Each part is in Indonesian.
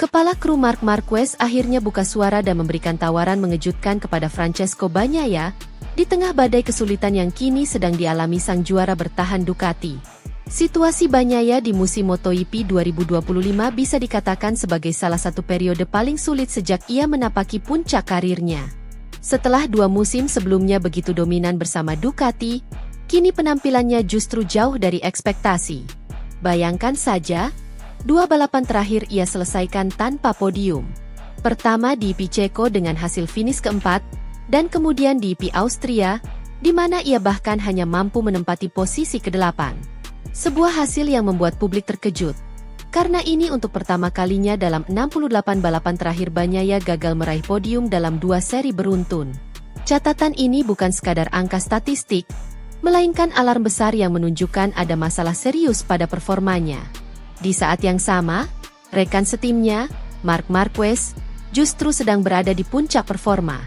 Kepala kru Marc Marquez akhirnya buka suara dan memberikan tawaran mengejutkan kepada Francesco Bagnaia, di tengah badai kesulitan yang kini sedang dialami sang juara bertahan Ducati. Situasi Bagnaia di musim MotoGP 2025 bisa dikatakan sebagai salah satu periode paling sulit sejak ia menapaki puncak karirnya. Setelah 2 musim sebelumnya begitu dominan bersama Ducati, kini penampilannya justru jauh dari ekspektasi. Bayangkan saja, 2 balapan terakhir ia selesaikan tanpa podium. Pertama di IP Ceko dengan hasil finish keempat, dan kemudian di IP Austria, di mana ia bahkan hanya mampu menempati posisi ke-8. Sebuah hasil yang membuat publik terkejut, karena ini untuk pertama kalinya dalam 68 balapan terakhir Bagnaia gagal meraih podium dalam 2 seri beruntun. Catatan ini bukan sekadar angka statistik, melainkan alarm besar yang menunjukkan ada masalah serius pada performanya. Di saat yang sama, rekan setimnya, Marc Marquez, justru sedang berada di puncak performa.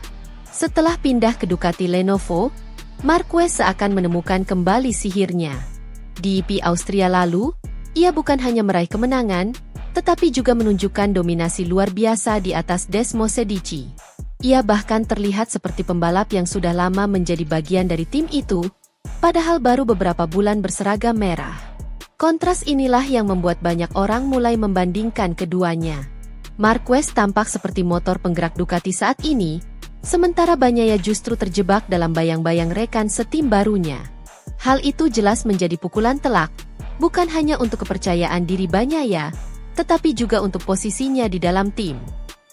Setelah pindah ke Ducati Lenovo, Marquez seakan menemukan kembali sihirnya. Di IP Austria lalu, ia bukan hanya meraih kemenangan, tetapi juga menunjukkan dominasi luar biasa di atas Desmos Sedici. Ia bahkan terlihat seperti pembalap yang sudah lama menjadi bagian dari tim itu, padahal baru beberapa bulan berseragam merah. Kontras inilah yang membuat banyak orang mulai membandingkan keduanya. Marquez tampak seperti motor penggerak Ducati saat ini, sementara Bagnaia justru terjebak dalam bayang-bayang rekan setim barunya. Hal itu jelas menjadi pukulan telak, bukan hanya untuk kepercayaan diri Bagnaia, tetapi juga untuk posisinya di dalam tim.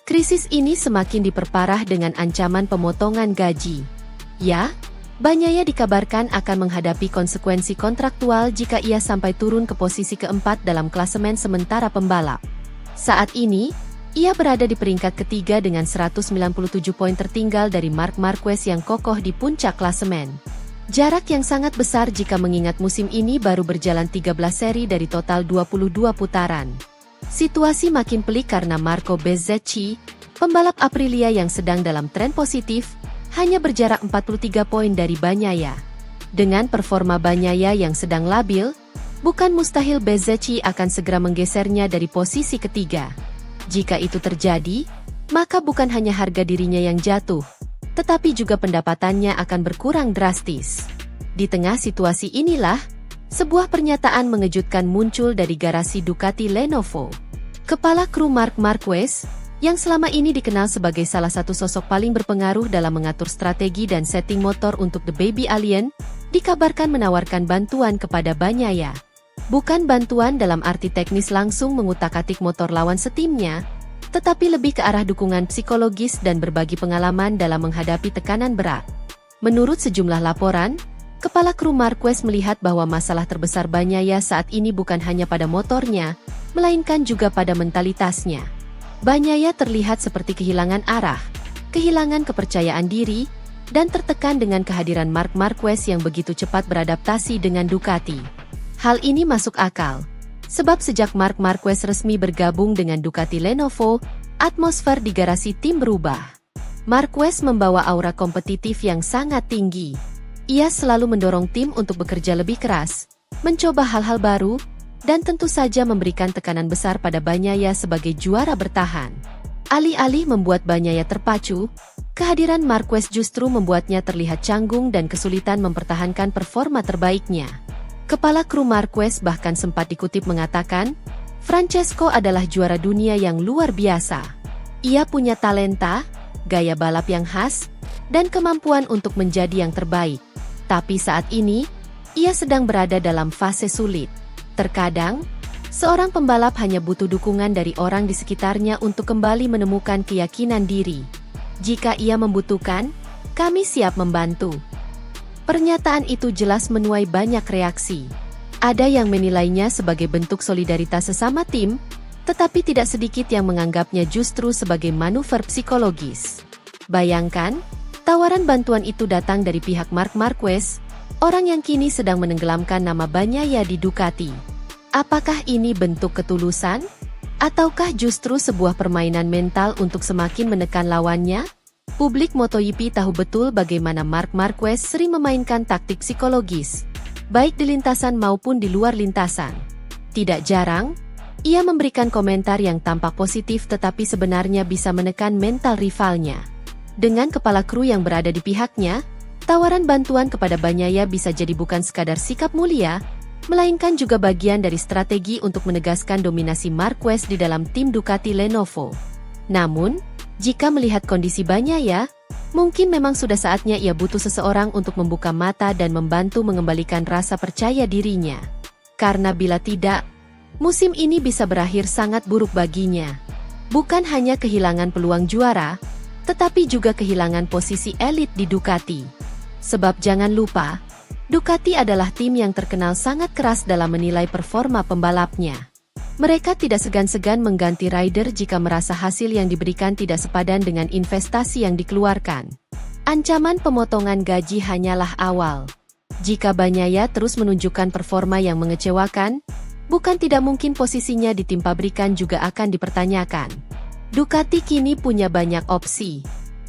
Krisis ini semakin diperparah dengan ancaman pemotongan gaji. Ya, Bagnaia dikabarkan akan menghadapi konsekuensi kontraktual jika ia sampai turun ke posisi keempat dalam klasemen sementara pembalap. Saat ini, ia berada di peringkat ketiga dengan 197 poin tertinggal dari Marc Marquez yang kokoh di puncak klasemen. Jarak yang sangat besar jika mengingat musim ini baru berjalan 13 seri dari total 22 putaran. Situasi makin pelik karena Marco Bezzecchi, pembalap Aprilia yang sedang dalam tren positif, hanya berjarak 43 poin dari Bagnaia. Dengan performa Bagnaia yang sedang labil, bukan mustahil Bezzecchi akan segera menggesernya dari posisi ketiga. Jika itu terjadi, maka bukan hanya harga dirinya yang jatuh, tetapi juga pendapatannya akan berkurang drastis. Di tengah situasi inilah, sebuah pernyataan mengejutkan muncul dari garasi Ducati Lenovo. Kepala kru Marc Marquez, yang selama ini dikenal sebagai salah satu sosok paling berpengaruh dalam mengatur strategi dan setting motor untuk The Baby Alien, dikabarkan menawarkan bantuan kepada Bagnaia. Bukan bantuan dalam arti teknis langsung mengutak-atik motor lawan setimnya, tetapi lebih ke arah dukungan psikologis dan berbagi pengalaman dalam menghadapi tekanan berat. Menurut sejumlah laporan, kepala kru Marquez melihat bahwa masalah terbesar Bagnaia saat ini bukan hanya pada motornya, melainkan juga pada mentalitasnya. Bagnaia terlihat seperti kehilangan arah, kehilangan kepercayaan diri, dan tertekan dengan kehadiran Marc Marquez yang begitu cepat beradaptasi dengan Ducati. Hal ini masuk akal, sebab sejak Marc Marquez resmi bergabung dengan Ducati Lenovo, atmosfer di garasi tim berubah. Marquez membawa aura kompetitif yang sangat tinggi. Ia selalu mendorong tim untuk bekerja lebih keras, mencoba hal-hal baru, dan tentu saja memberikan tekanan besar pada Bagnaia sebagai juara bertahan. Alih-alih membuat Bagnaia terpacu, kehadiran Marquez justru membuatnya terlihat canggung dan kesulitan mempertahankan performa terbaiknya. Kepala kru Marquez bahkan sempat dikutip mengatakan, Francesco adalah juara dunia yang luar biasa. Ia punya talenta, gaya balap yang khas, dan kemampuan untuk menjadi yang terbaik. Tapi saat ini, ia sedang berada dalam fase sulit. Terkadang, seorang pembalap hanya butuh dukungan dari orang di sekitarnya untuk kembali menemukan keyakinan diri. Jika ia membutuhkan, kami siap membantu. Pernyataan itu jelas menuai banyak reaksi. Ada yang menilainya sebagai bentuk solidaritas sesama tim, tetapi tidak sedikit yang menganggapnya justru sebagai manuver psikologis. Bayangkan, tawaran bantuan itu datang dari pihak Marc Marquez, orang yang kini sedang menenggelamkan nama Bagnaia di Ducati. Apakah ini bentuk ketulusan? Ataukah justru sebuah permainan mental untuk semakin menekan lawannya? Publik MotoGP tahu betul bagaimana Marc Marquez sering memainkan taktik psikologis, baik di lintasan maupun di luar lintasan. Tidak jarang, Ia memberikan komentar yang tampak positif tetapi sebenarnya bisa menekan mental rivalnya. Dengan kepala kru yang berada di pihaknya, tawaran bantuan kepada Bagnaia bisa jadi bukan sekadar sikap mulia, melainkan juga bagian dari strategi untuk menegaskan dominasi Marquez di dalam tim Ducati Lenovo. Namun, jika melihat kondisi Bagnaia, mungkin memang sudah saatnya ia butuh seseorang untuk membuka mata dan membantu mengembalikan rasa percaya dirinya. Karena bila tidak, musim ini bisa berakhir sangat buruk baginya. Bukan hanya kehilangan peluang juara, tetapi juga kehilangan posisi elit di Ducati. Sebab jangan lupa, Ducati adalah tim yang terkenal sangat keras dalam menilai performa pembalapnya. Mereka tidak segan-segan mengganti rider jika merasa hasil yang diberikan tidak sepadan dengan investasi yang dikeluarkan. Ancaman pemotongan gaji hanyalah awal. Jika Bagnaia terus menunjukkan performa yang mengecewakan, bukan tidak mungkin posisinya di tim pabrikan juga akan dipertanyakan. Ducati kini punya banyak opsi.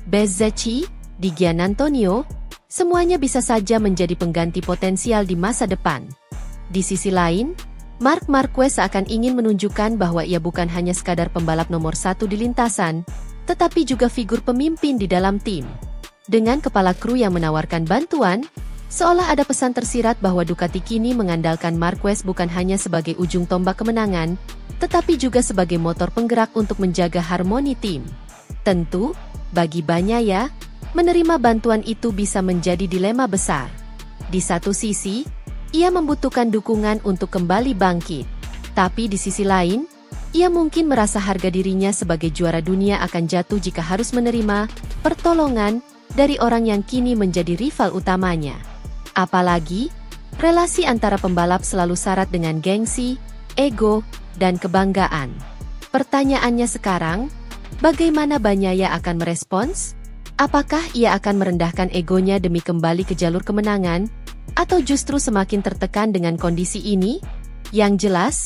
Bezzecchi, Di Giannantonio, semuanya bisa saja menjadi pengganti potensial di masa depan. Di sisi lain, Marc Marquez akan ingin menunjukkan bahwa ia bukan hanya sekadar pembalap nomor satu di lintasan, tetapi juga figur pemimpin di dalam tim. Dengan kepala kru yang menawarkan bantuan, seolah ada pesan tersirat bahwa Ducati kini mengandalkan Marquez bukan hanya sebagai ujung tombak kemenangan, tetapi juga sebagai motor penggerak untuk menjaga harmoni tim. Tentu, bagi Bagnaia, menerima bantuan itu bisa menjadi dilema besar. Di satu sisi, ia membutuhkan dukungan untuk kembali bangkit. Tapi di sisi lain, ia mungkin merasa harga dirinya sebagai juara dunia akan jatuh jika harus menerima pertolongan dari orang yang kini menjadi rival utamanya. Apalagi, relasi antara pembalap selalu syarat dengan gengsi, ego, dan kebanggaan. Pertanyaannya sekarang, bagaimana Bagnaia akan merespons? Apakah ia akan merendahkan egonya demi kembali ke jalur kemenangan, atau justru semakin tertekan dengan kondisi ini? Yang jelas,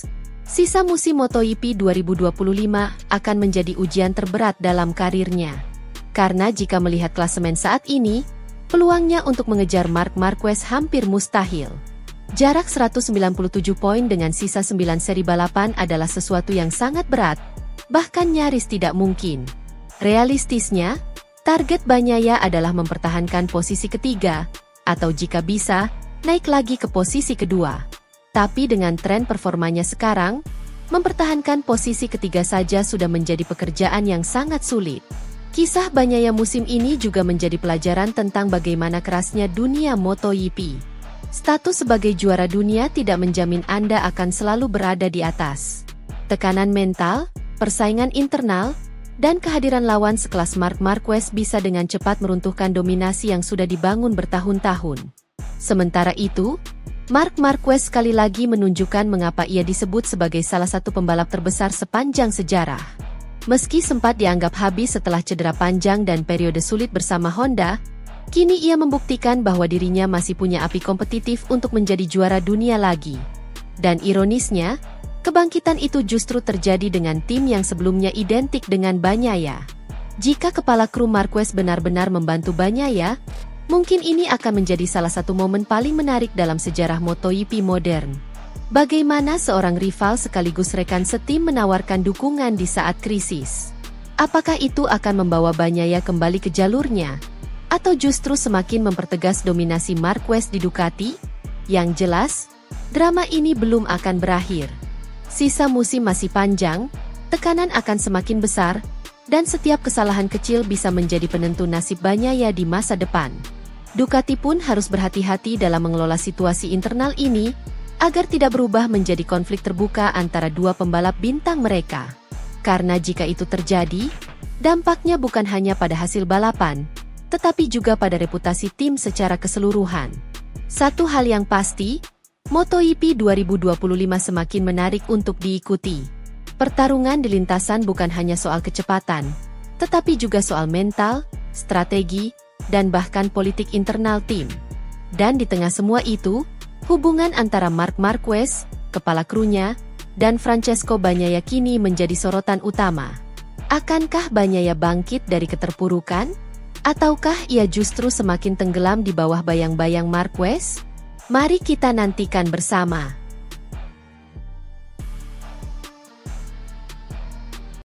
sisa musim MotoGP 2025 akan menjadi ujian terberat dalam karirnya. Karena jika melihat klasemen saat ini, peluangnya untuk mengejar Marc Marquez hampir mustahil. Jarak 197 poin dengan sisa 9 seri balapan adalah sesuatu yang sangat berat, bahkan nyaris tidak mungkin. Realistisnya, target Bagnaia adalah mempertahankan posisi ketiga, atau jika bisa, naik lagi ke posisi kedua. Tapi dengan tren performanya sekarang, mempertahankan posisi ketiga saja sudah menjadi pekerjaan yang sangat sulit. Kisah Bagnaia musim ini juga menjadi pelajaran tentang bagaimana kerasnya dunia MotoGP. Status sebagai juara dunia tidak menjamin Anda akan selalu berada di atas. Tekanan mental, persaingan internal, dan kehadiran lawan sekelas Marc Marquez bisa dengan cepat meruntuhkan dominasi yang sudah dibangun bertahun-tahun. Sementara itu, Marc Marquez sekali lagi menunjukkan mengapa ia disebut sebagai salah satu pembalap terbesar sepanjang sejarah. Meski sempat dianggap habis setelah cedera panjang dan periode sulit bersama Honda, kini ia membuktikan bahwa dirinya masih punya api kompetitif untuk menjadi juara dunia lagi. Dan ironisnya, kebangkitan itu justru terjadi dengan tim yang sebelumnya identik dengan Bagnaia. Jika kepala kru Marquez benar-benar membantu Bagnaia, mungkin ini akan menjadi salah satu momen paling menarik dalam sejarah MotoGP modern. Bagaimana seorang rival sekaligus rekan setim menawarkan dukungan di saat krisis? Apakah itu akan membawa Bagnaia kembali ke jalurnya? Atau justru semakin mempertegas dominasi Marquez di Ducati? Yang jelas, drama ini belum akan berakhir. Sisa musim masih panjang, tekanan akan semakin besar, dan setiap kesalahan kecil bisa menjadi penentu nasib Bagnaia di masa depan. Ducati pun harus berhati-hati dalam mengelola situasi internal ini, agar tidak berubah menjadi konflik terbuka antara dua pembalap bintang mereka. Karena jika itu terjadi, dampaknya bukan hanya pada hasil balapan, tetapi juga pada reputasi tim secara keseluruhan. Satu hal yang pasti, MotoGP 2025 semakin menarik untuk diikuti. Pertarungan di lintasan bukan hanya soal kecepatan, tetapi juga soal mental, strategi, dan bahkan politik internal tim. Dan di tengah semua itu, hubungan antara Marc Marquez, kepala krunya, dan Francesco Bagnaia kini menjadi sorotan utama. Akankah Bagnaia bangkit dari keterpurukan? Ataukah ia justru semakin tenggelam di bawah bayang-bayang Marquez? Mari kita nantikan bersama.